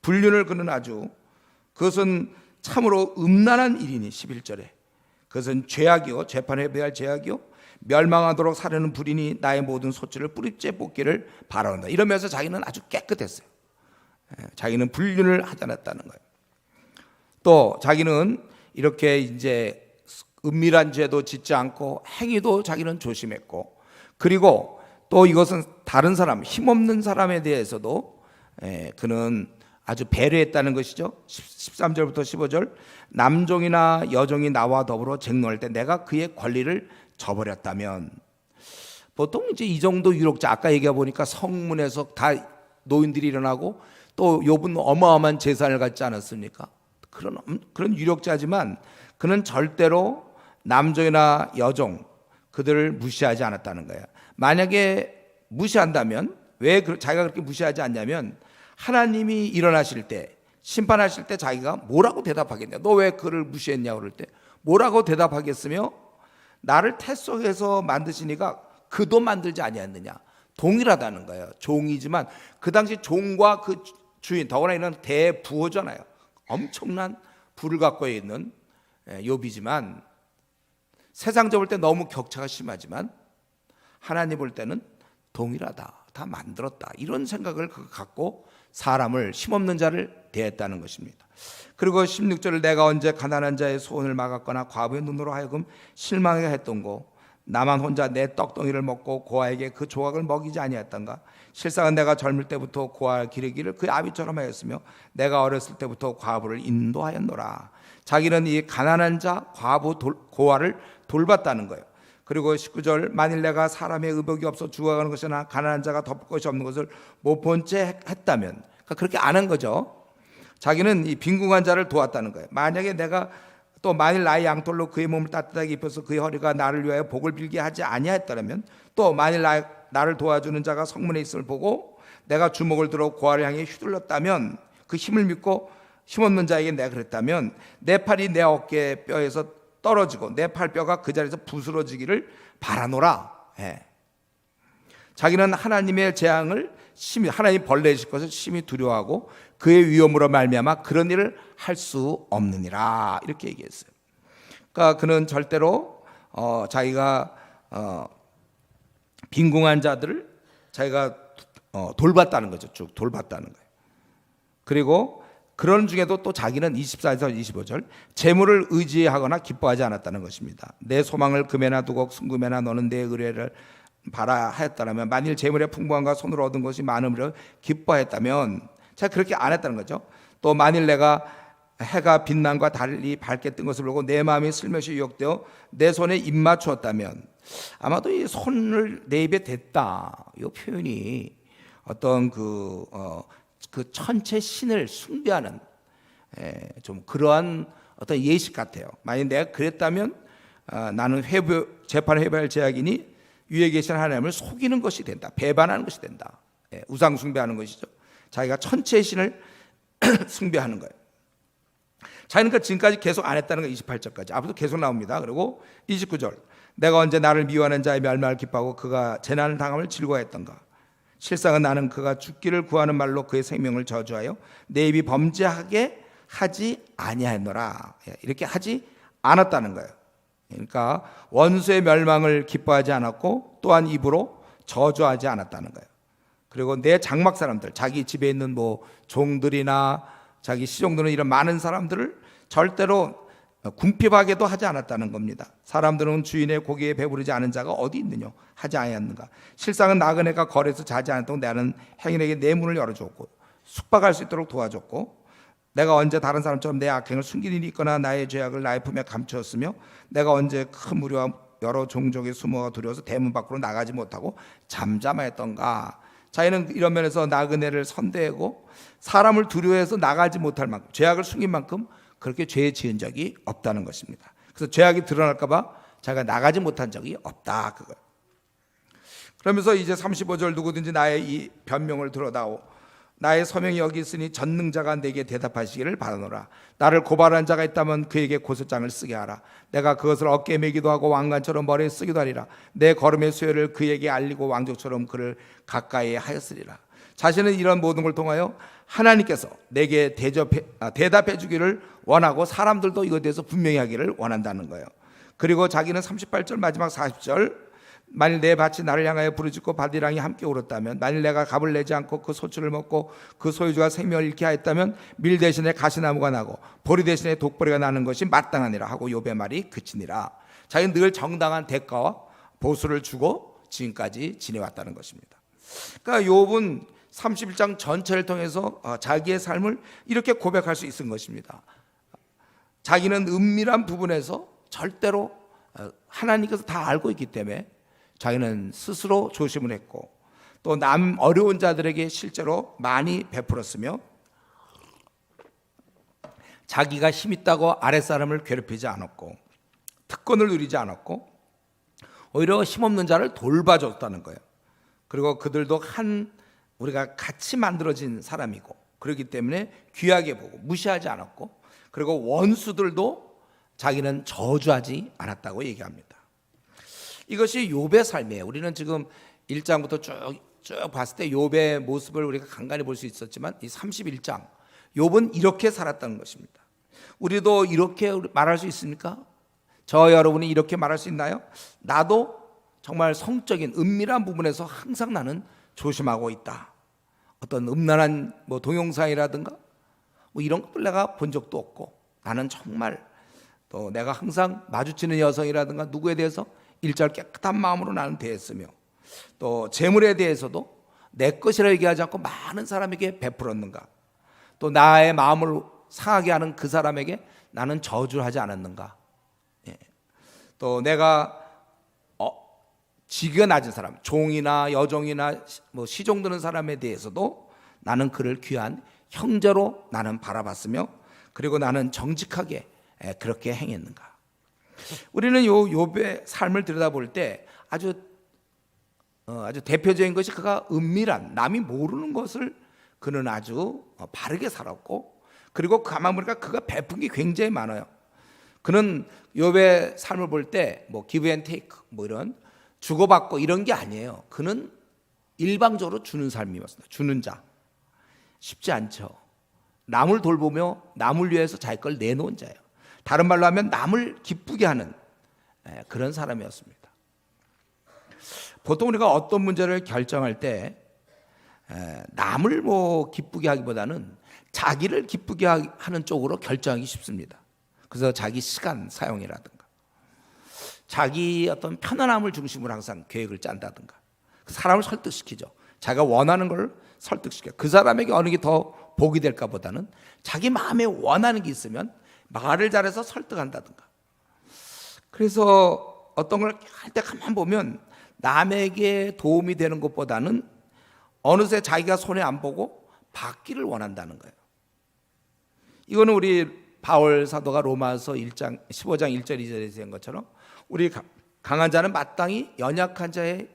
Speaker 1: 불륜을 그는 아주, 그것은 참으로 음란한 일이니 11절에 그것은 죄악이요 재판에 배할 죄악이요 멸망하도록 사려는 불이니 나의 모든 소치를 뿌리째 뽑기를 바란다. 이러면서 자기는 아주 깨끗했어요. 자기는 불륜을 하지 않았다는 거예요. 또 자기는 이렇게 이제 은밀한 죄도 짓지 않고 행위도 자기는 조심했고, 그리고 또 이것은 다른 사람, 힘없는 사람에 대해서도 그는 아주 배려했다는 것이죠. 13절부터 15절, 남종이나 여종이 나와 더불어 쟁론할 때 내가 그의 권리를 저버렸다면, 보통 이제 이 정도 유력자, 아까 얘기해 보니까 성문에서 다 노인들이 일어나고 또 욥은 어마어마한 재산을 갖지 않았습니까? 그런 유력자지만 그는 절대로 남종이나 여종 그들을 무시하지 않았다는 거예요. 만약에 무시한다면, 왜 자기가 그렇게 무시하지 않냐면, 하나님이 일어나실 때, 심판하실 때 자기가 뭐라고 대답하겠냐? 너 왜 그를 무시했냐? 그럴 때 뭐라고 대답하겠으며, 나를 태 속에서 만드시니까 그도 만들지 아니했느냐? 동일하다는 거예요. 종이지만 그 당시 종과 그 주인, 더구나 이는 대부호잖아요. 엄청난 부를 갖고 있는 욥이지만, 세상적으로 볼 때 너무 격차가 심하지만 하나님 볼 때는 동일하다, 다 만들었다, 이런 생각을 갖고 사람을, 힘없는 자를 대했다는 것입니다. 그리고 16절을 내가 언제 가난한 자의 소원을 막았거나 과부의 눈으로 하여금 실망하게 했던고, 나만 혼자 내 떡덩이를 먹고 고아에게 그 조각을 먹이지 아니했던가. 실상은 내가 젊을 때부터 고아 기르기를 그 아비처럼 하였으며 내가 어렸을 때부터 과부를 인도하였노라. 자기는 이 가난한 자, 과부, 고아를 돌봤다는 거예요. 그리고 19절, 만일 내가 사람의 의복이 없어 죽어가는 것이나 가난한 자가 덮을 것이 없는 것을 못 본 채 했다면, 그러니까 그렇게 안 한 거죠. 자기는 이 빈궁한 자를 도왔다는 거예요. 만약에 내가 또 만일 나의 양털로 그의 몸을 따뜻하게 입혀서 그의 허리가 나를 위하여 복을 빌게 하지 아니하였다면, 또 만일 나를 도와주는 자가 성문에 있음을 보고 내가 주먹을 들어 고아를 향해 휘둘렀다면, 그 힘을 믿고 힘없는 자에게 내가 그랬다면 내 팔이 내 어깨 뼈에서 떨어지고 내 팔뼈가 그 자리에서 부스러지기를 바라노라. 자기는 하나님의 재앙을 심히, 하나님 벌내실 것을 심히 두려워하고 그의 위험으로 말미암아 그런 일을 할 수 없느니라, 이렇게 얘기했어요. 그러니까 그는 절대로 자기가 빈궁한 자들을 자기가 돌봤다는 거죠. 쭉 돌봤다는 거예요. 그리고 그런 중에도 또 자기는 24에서 25절, 재물을 의지하거나 기뻐하지 않았다는 것입니다. 내 소망을 금에나 두고 순금에나 너는 내 의뢰를 바라 하였다면, 만일 재물의 풍부함과 손으로 얻은 것이 많음으로 기뻐했다면, 제가 그렇게 안 했다는 거죠. 또 만일 내가 해가 빛남과 달리 밝게 뜬 것을 보고 내 마음이 슬며시 유혹되어 내 손에 입 맞추었다면, 아마도 이 손을 내 입에 댔다, 이 표현이 어떤 그 천체 신을 숭배하는 좀 그러한 어떤 예식 같아요. 만약 내가 그랬다면 나는 재판을 회부할 제약이니 위에 계신 하나님을 속이는 것이 된다, 배반하는 것이 된다. 우상 숭배하는 것이죠. 자기가 천체의 신을 숭배하는 거예요. 자기는 그 지금까지 계속 안 했다는 거, 28절까지. 앞으로도 계속 나옵니다. 그리고 29절, 내가 언제 나를 미워하는 자의 멸망을 기뻐하고 그가 재난을 당함을 즐거워했던가. 실상은 나는 그가 죽기를 구하는 말로 그의 생명을 저주하여 내 입이 범죄하게 하지 아니하였노라. 이렇게 하지 않았다는 거예요. 그러니까 원수의 멸망을 기뻐하지 않았고 또한 입으로 저주하지 않았다는 거예요. 그리고 내 장막 사람들, 자기 집에 있는 뭐 종들이나 자기 시종들은 이런 많은 사람들을 절대로 궁핍하게도 하지 않았다는 겁니다. 사람들은 주인의 고기에 배부르지 않은 자가 어디 있느냐 하지 아니하였는가. 실상은 나그네가 거리에서 자지 않았다고 나는 행인에게 내 문을 열어줬고 숙박할 수 있도록 도와줬고, 내가 언제 다른 사람처럼 내 악행을 숨길 일이 있거나 나의 죄악을 나의 품에 감추었으며 내가 언제 큰 무리와 여러 종족의 수모가 두려워서 대문 밖으로 나가지 못하고 잠잠하였던가. 자기는 이런 면에서 나그네를 선대하고 사람을 두려워해서 나가지 못할 만큼, 죄악을 숨긴 만큼 그렇게 죄 지은 적이 없다는 것입니다. 그래서 죄악이 드러날까 봐 자기가 나가지 못한 적이 없다, 그거. 그러면서 이제 35절, 누구든지 나의 이 변명을 들어다오, 나의 서명이 여기 있으니 전능자가 내게 대답하시기를 바라노라. 나를 고발한 자가 있다면 그에게 고소장을 쓰게 하라. 내가 그것을 어깨에 매기도 하고 왕관처럼 머리에 쓰기도 하리라. 내 걸음의 수요를 그에게 알리고 왕족처럼 그를 가까이 하였으리라. 자신은 이런 모든 걸 통하여 하나님께서 내게 대답해 주기를 원하고 사람들도 이것에 대해서 분명히 하기를 원한다는 거예요. 그리고 자기는 38절 마지막 40절, 만일 내 밭이 나를 향하여 부르짖고 바디랑이 함께 울었다면, 만일 내가 값을 내지 않고 그 소출을 먹고 그 소유주가 생명을 잃게 하였다면 밀 대신에 가시나무가 나고 보리 대신에 독보리가 나는 것이 마땅하니라 하고 욥의 말이 그치니라. 자기는 늘 정당한 대가와 보수를 주고 지금까지 지내왔다는 것입니다. 그러니까 욥은 31장 전체를 통해서 자기의 삶을 이렇게 고백할 수 있은 것입니다. 자기는 은밀한 부분에서 절대로 하나님께서 다 알고 있기 때문에 자기는 스스로 조심을 했고, 또 남 어려운 자들에게 실제로 많이 베풀었으며, 자기가 힘 있다고 아랫사람을 괴롭히지 않았고 특권을 누리지 않았고 오히려 힘없는 자를 돌봐줬다는 거예요. 그리고 그들도 우리가 같이 만들어진 사람이고, 그렇기 때문에 귀하게 보고 무시하지 않았고, 그리고 원수들도 자기는 저주하지 않았다고 얘기합니다. 이것이 욥의 삶이에요. 우리는 지금 1장부터 쭉 봤을 때 욥의 모습을 우리가 간간히 볼 수 있었지만, 이 31장 욥은 이렇게 살았다는 것입니다. 우리도 이렇게 말할 수 있습니까? 저 여러분이 이렇게 말할 수 있나요? 나도 정말 성적인 은밀한 부분에서 항상 나는 조심하고 있다. 어떤 음란한 동영상이라든가 이런 것들 내가 본 적도 없고, 나는 정말 또 내가 항상 마주치는 여성이라든가 누구에 대해서 일절 깨끗한 마음으로 나는 대했으며, 또 재물에 대해서도 내 것이라 얘기하지 않고 많은 사람에게 베풀었는가, 또 나의 마음을 상하게 하는 그 사람에게 나는 저주하지 않았는가, 또 내가 지위가 낮은 사람, 종이나 여종이나 시종 드는 사람에 대해서도 나는 그를 귀한 형제로 나는 바라봤으며, 그리고 나는 정직하게 그렇게 행했는가. 우리는 욥의 삶을 들여다볼 때 아주 대표적인 것이 그가 은밀한, 남이 모르는 것을 그는 아주 바르게 살았고, 그리고 가만 보니까 그가 베푼 게 굉장히 많아요. 그는 욥의 삶을 볼 때 give and take 이런 주고받고 이런 게 아니에요. 그는 일방적으로 주는 삶이었습니다. 주는 자. 쉽지 않죠. 남을 돌보며 남을 위해서 자기 걸 내놓은 자예요. 다른 말로 하면 남을 기쁘게 하는 그런 사람이었습니다. 보통 우리가 어떤 문제를 결정할 때 남을 기쁘게 하기보다는 자기를 기쁘게 하는 쪽으로 결정하기 쉽습니다. 그래서 자기 시간 사용이라든가 자기 어떤 편안함을 중심으로 항상 계획을 짠다든가, 그 사람을 설득시키죠. 자기가 원하는 걸 설득시켜. 그 사람에게 어느 게 더 복이 될까 보다는 자기 마음에 원하는 게 있으면 말을 잘해서 설득한다든가. 그래서 어떤 걸 할 때 가만 보면 남에게 도움이 되는 것보다는 어느새 자기가 손해 안 보고 받기를 원한다는 거예요. 이거는 우리 바울 사도가 로마서 1장 15장 1절 2절에서 한 것처럼, 우리 강한 자는 마땅히 연약한 자의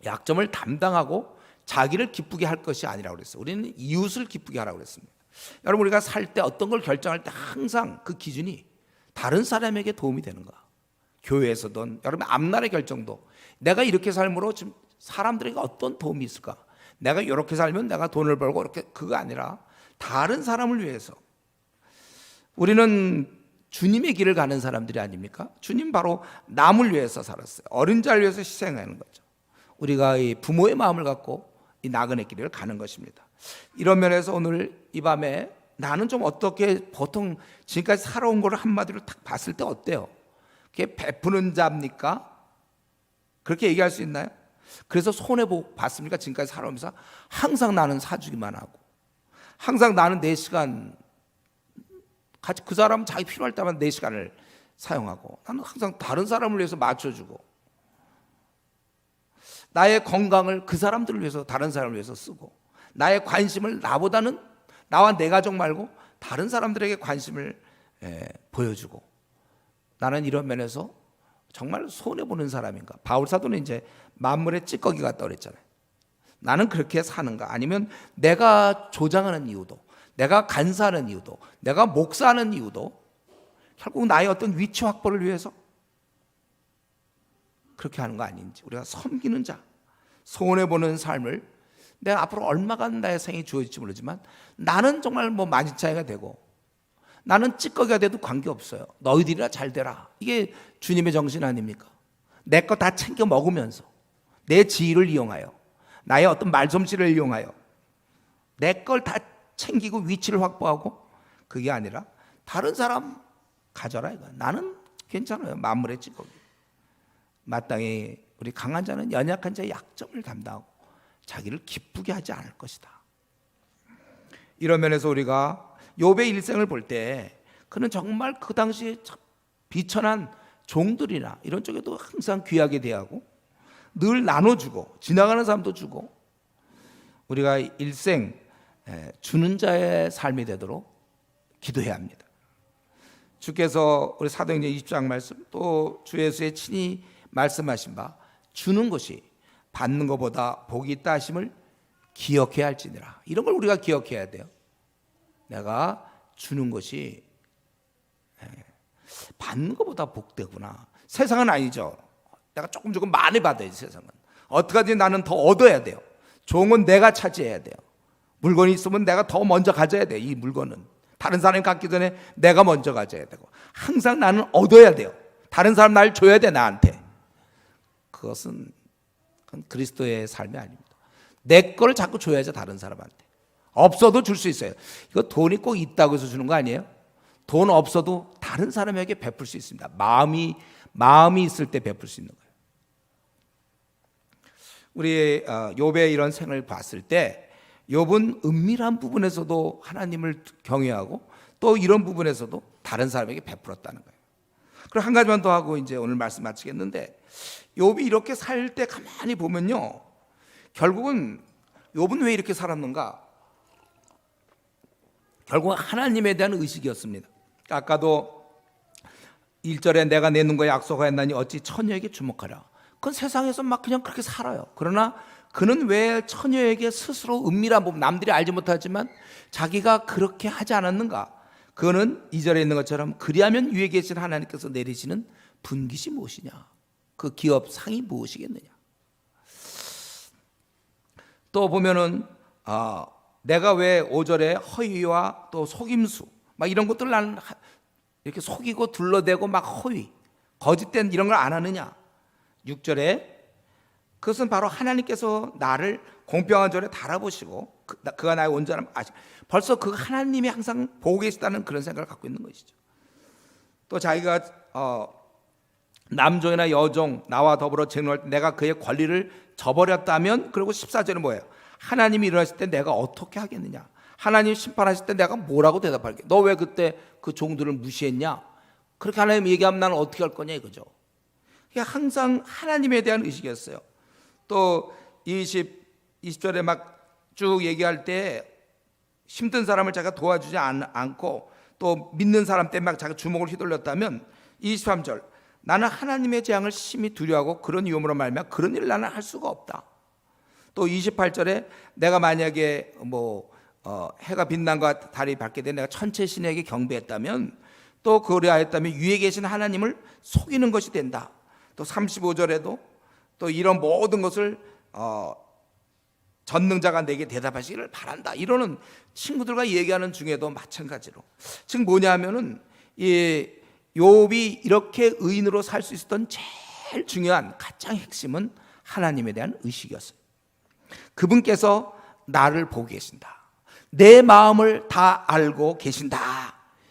Speaker 1: 약점을 담당하고 자기를 기쁘게 할 것이 아니라고 그랬어요. 우리는 이웃을 기쁘게 하라고 그랬습니다. 여러분, 우리가 살 때 어떤 걸 결정할 때 항상 그 기준이 다른 사람에게 도움이 되는가. 교회에서든 여러분 앞날의 결정도 내가 이렇게 삶으로 지금 사람들에게 어떤 도움이 있을까, 내가 이렇게 살면 내가 돈을 벌고 이렇게, 그거 아니라 다른 사람을 위해서. 우리는 주님의 길을 가는 사람들이 아닙니까? 주님 바로 남을 위해서 살았어요. 어린 자를 위해서 희생하는 거죠. 우리가 이 부모의 마음을 갖고 이 나그네 길을 가는 것입니다. 이런 면에서 오늘 이 밤에 나는 좀 어떻게, 보통 지금까지 살아온 걸 한마디로 딱 봤을 때 어때요? 그게 베푸는 자입니까? 그렇게 얘기할 수 있나요? 그래서 손해복 봤습니까? 지금까지 살아오면서 항상 나는 사주기만 하고, 항상 나는 내 시간, 같이 그 사람은 자기 필요할 때만 내 시간을 사용하고, 나는 항상 다른 사람을 위해서 맞춰주고, 나의 건강을 그 사람들을 위해서, 다른 사람을 위해서 쓰고, 나의 관심을 나와 내 가족 말고 다른 사람들에게 관심을 보여주고, 나는 이런 면에서 정말 손해보는 사람인가. 바울 사도는 이제 만물의 찌꺼기 같다고 그랬잖아요. 나는 그렇게 사는가? 아니면 내가 조장하는 이유도, 내가 간사하는 이유도, 내가 목사하는 이유도 결국 나의 어떤 위치 확보를 위해서 그렇게 하는 거 아닌지, 우리가 섬기는 자, 손해보는 삶을 내가 앞으로 얼마간 나의 생이 주어질지 모르지만 나는 정말 뭐 만신창이가 되고 나는 찌꺼기가 돼도 관계없어요. 너희들이나 잘 되라. 이게 주님의 정신 아닙니까? 내 거 다 챙겨 먹으면서 내 지위를 이용하여 나의 어떤 말솜씨를 이용하여 내 걸 다 챙기고 위치를 확보하고 그게 아니라 다른 사람 가져라 이거. 나는 괜찮아요. 만물의 찌꺼기. 마땅히 우리 강한 자는 연약한 자의 약점을 감당하고 자기를 기쁘게 하지 않을 것이다. 이런 면에서 우리가 욥의 일생을 볼 때 그는 정말 그 당시에 비천한 종들이나 이런 쪽에도 항상 귀하게 대하고 늘 나눠주고 지나가는 사람도 주고 우리가 일생 주는 자의 삶이 되도록 기도해야 합니다. 주께서 우리 사도행전 20장 말씀 또 주 예수의 친히 말씀하신 바 주는 것이 받는 것보다 복이 있다 하심을 기억해야 할지니라. 이런 걸 우리가 기억해야 돼요. 내가 주는 것이 받는 것보다 복되구나. 세상은 아니죠. 내가 조금 많이 받아야지. 세상은 어떡하든지 나는 더 얻어야 돼요. 좋은 건 내가 차지해야 돼요. 물건이 있으면 내가 더 먼저 가져야 돼요. 이 물건은 다른 사람이 갖기 전에 내가 먼저 가져야 되고 항상 나는 얻어야 돼요. 다른 사람 날 줘야 돼. 나한테. 그건 그리스도의 삶이 아닙니다. 내 거를 자꾸 줘야죠. 다른 사람한테. 없어도 줄 수 있어요. 이거 돈이 꼭 있다고 해서 주는 거 아니에요? 돈 없어도 다른 사람에게 베풀 수 있습니다. 마음이 있을 때 베풀 수 있는 거예요. 우리 욥의 이런 생을 봤을 때 욥은 은밀한 부분에서도 하나님을 경외하고 또 이런 부분에서도 다른 사람에게 베풀었다는 거예요. 그리고 한 가지만 더 하고 이제 오늘 말씀 마치겠는데 욥이 이렇게 살 때 가만히 보면요, 결국은 욥은 왜 이렇게 살았는가? 결국은 하나님에 대한 의식이었습니다. 아까도 1절에 내가 내는 거에 약속하였나니 어찌 처녀에게 주목하라. 그건 세상에서 막 그냥 그렇게 살아요. 그러나 그는 왜 처녀에게 스스로 은밀한 부분, 남들이 알지 못하지만 자기가 그렇게 하지 않았는가? 그거는 2절에 있는 것처럼 그리하면 위에 계신 하나님께서 내리시는 분깃이 무엇이냐? 그 기업 상이 무엇이겠느냐? 또 보면은 내가 왜 5절에 허위와 또 속임수 막 이런 것들 나는 이렇게 속이고 둘러대고 막 허위, 거짓된 이런 걸 안 하느냐? 6절에 그것은 바로 하나님께서 나를 공평한 절에 달아보시고 그가 나의 온전함 벌써 그 하나님이 항상 보고 계시다는 그런 생각을 갖고 있는 것이죠. 또 자기가 남종이나 여종 나와 더불어 쟁론할 때 내가 그의 권리를 저버렸다면, 그리고 14절은 뭐예요? 하나님이 일어나실 때 내가 어떻게 하겠느냐? 하나님 심판하실 때 내가 뭐라고 대답할게? 너 왜 그때 그 종들을 무시했냐? 그렇게 하나님 얘기하면 나는 어떻게 할 거냐 이거죠. 항상 하나님에 대한 의식이었어요. 또 20절에 막 쭉 얘기할 때 힘든 사람을 자기가 도와주지 않고 또 믿는 사람 때문에 막 자기가 주먹을 휘둘렸다면 23절 나는 하나님의 재앙을 심히 두려워하고 그런 위험으로 말미암아 그런 일을 나는 할 수가 없다. 또 28절에 내가 만약에 해가 빛난 것과 달이 밝게 돼 내가 천체 신에게 경배했다면 또 그리하였다면 위에 계신 하나님을 속이는 것이 된다. 또 35절에도 또 이런 모든 것을 전능자가 내게 대답하시기를 바란다. 이러는 친구들과 얘기하는 중에도 마찬가지로 즉 뭐냐 하면은 이 욥이 이렇게 의인으로 살 수 있었던 제일 중요한 가장 핵심은 하나님에 대한 의식이었어요. 그분께서 나를 보고 계신다. 내 마음을 다 알고 계신다.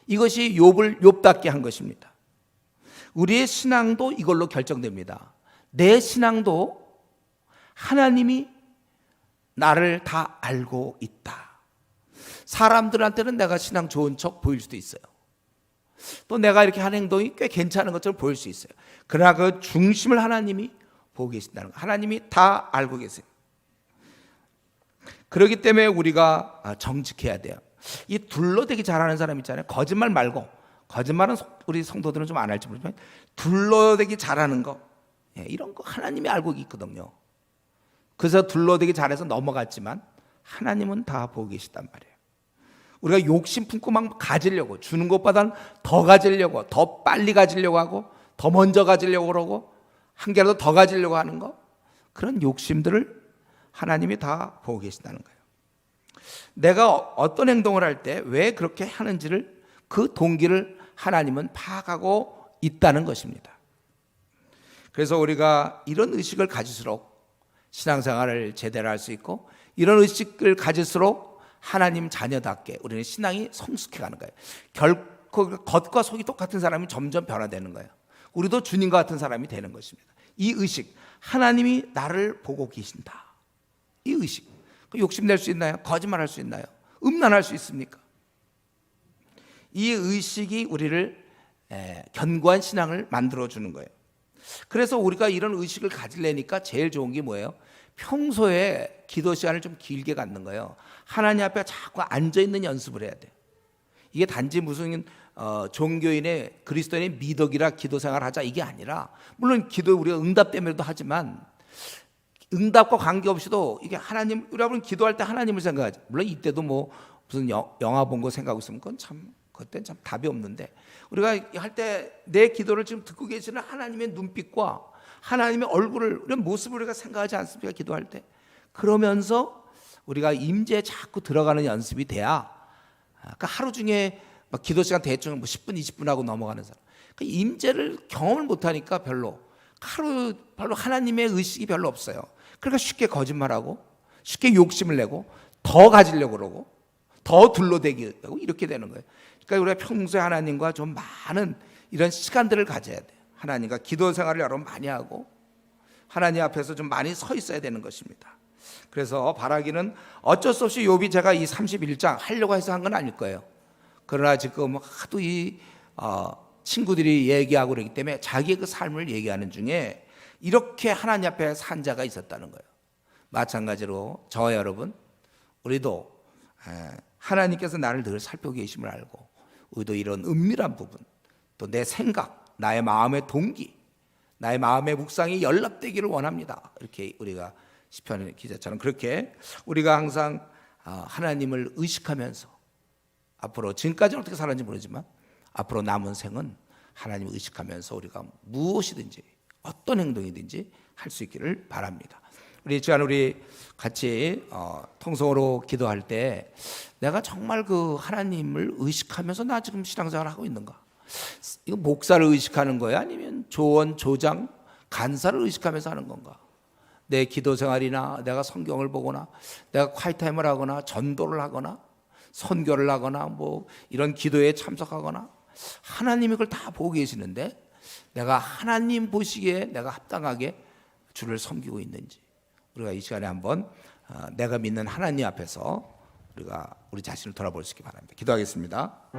Speaker 1: 이것이 욥을 욥답게 한 것입니다. 우리의 신앙도 이걸로 결정됩니다. 내 신앙도 하나님이 나를 다 알고 있다. 사람들한테는 내가 신앙 좋은 척 보일 수도 있어요. 또 내가 이렇게 하는 행동이 꽤 괜찮은 것처럼 보일 수 있어요. 그러나 그 중심을 하나님이 보고 계신다는 거, 하나님이 다 알고 계세요. 그렇기 때문에 우리가 정직해야 돼요. 이 둘러대기 잘하는 사람 있잖아요. 거짓말 말고, 거짓말은 우리 성도들은 좀 안 할지 모르지만 둘러대기 잘하는 거, 이런 거 하나님이 알고 있거든요. 그래서 둘러대기 잘해서 넘어갔지만 하나님은 다 보고 계시단 말이에요. 우리가 욕심 품고 막 가지려고, 주는 것보다는 더 가지려고, 더 빨리 가지려고 하고, 더 먼저 가지려고 그러고, 한 개라도 더 가지려고 하는 거, 그런 욕심들을 하나님이 다 보고 계신다는 거예요. 내가 어떤 행동을 할 때 왜 그렇게 하는지를, 그 동기를 하나님은 파악하고 있다는 것입니다. 그래서 우리가 이런 의식을 가질수록 신앙생활을 제대로 할 수 있고, 이런 의식을 가질수록 하나님 자녀답게 우리는 신앙이 성숙해 가는 거예요. 결코 겉과 속이 똑같은 사람이 점점 변화되는 거예요. 우리도 주님과 같은 사람이 되는 것입니다. 이 의식, 하나님이 나를 보고 계신다, 이 의식, 욕심낼 수 있나요? 거짓말할 수 있나요? 음란할 수 있습니까? 이 의식이 우리를 견고한 신앙을 만들어주는 거예요. 그래서 우리가 이런 의식을 가지려니까 제일 좋은 게 뭐예요? 평소에 기도 시간을 좀 길게 갖는 거예요. 하나님 앞에 자꾸 앉아있는 연습을 해야 돼요. 이게 단지 무슨 종교인의, 그리스도인의 미덕이라 기도 생활을 하자, 이게 아니라, 물론 기도 우리가 응답되면도 하지만 응답과 관계없이도 이게 하나님, 여러분 기도할 때 하나님을 생각하죠. 물론 이때도 뭐 무슨 영화 본 거 생각하고 있으면 그건 참, 그때는 참 답이 없는데, 우리가 할 때 내 기도를 지금 듣고 계시는 하나님의 눈빛과 하나님의 얼굴을, 이런 모습을 우리가 생각하지 않습니까? 기도할 때. 그러면서 우리가 임재에 자꾸 들어가는 연습이 돼야, 그러니까 하루 중에 막 기도 시간 대충 뭐 10분, 20분 하고 넘어가는 사람, 그러니까 임재를 경험을 못하니까 별로 하나님의 의식이 별로 없어요. 그러니까 쉽게 거짓말하고, 쉽게 욕심을 내고, 더 가지려고 그러고, 더 둘러대기 하고, 이렇게 되는 거예요. 그러니까 우리가 평소에 하나님과 좀 많은 이런 시간들을 가져야 돼요. 하나님과 기도 생활을 여러분 많이 하고, 하나님 앞에서 좀 많이 서 있어야 되는 것입니다. 그래서 바라기는 어쩔 수 없이, 욥이 제가 이 31장 하려고 해서 한 건 아닐 거예요. 그러나 지금 하도 이 친구들이 얘기하고 그러기 때문에 자기의 그 삶을 얘기하는 중에 이렇게 하나님 앞에 산 자가 있었다는 거예요. 마찬가지로 저와 여러분, 우리도 하나님께서 나를 늘 살펴 계심을 알고, 우리도 이런 은밀한 부분, 또 내 생각, 나의 마음의 동기, 나의 마음의 묵상이 연락되기를 원합니다. 이렇게 우리가 시편 기자처럼 그렇게 우리가 항상 하나님을 의식하면서, 앞으로 지금까지는 어떻게 살았는지 모르지만 앞으로 남은 생은 하나님을 의식하면서 우리가 무엇이든지 어떤 행동이든지 할 수 있기를 바랍니다. 우리 시간 우리 같이 통성으로 기도할 때, 내가 정말 그 하나님을 의식하면서 나 지금 신앙생활을 하고 있는가? 이거 목사를 의식하는 거야? 아니면 조원, 조장, 간사를 의식하면서 하는 건가? 내 기도 생활이나 내가 성경을 보거나 내가 콰이타임을 하거나 전도를 하거나 선교를 하거나 뭐 이런 기도에 참석하거나, 하나님이 그걸 다 보고 계시는데 내가 하나님 보시기에 내가 합당하게 주를 섬기고 있는지, 우리가 이 시간에 한번 내가 믿는 하나님 앞에서 우리가 우리 자신을 돌아볼 수 있기 바랍니다. 기도하겠습니다.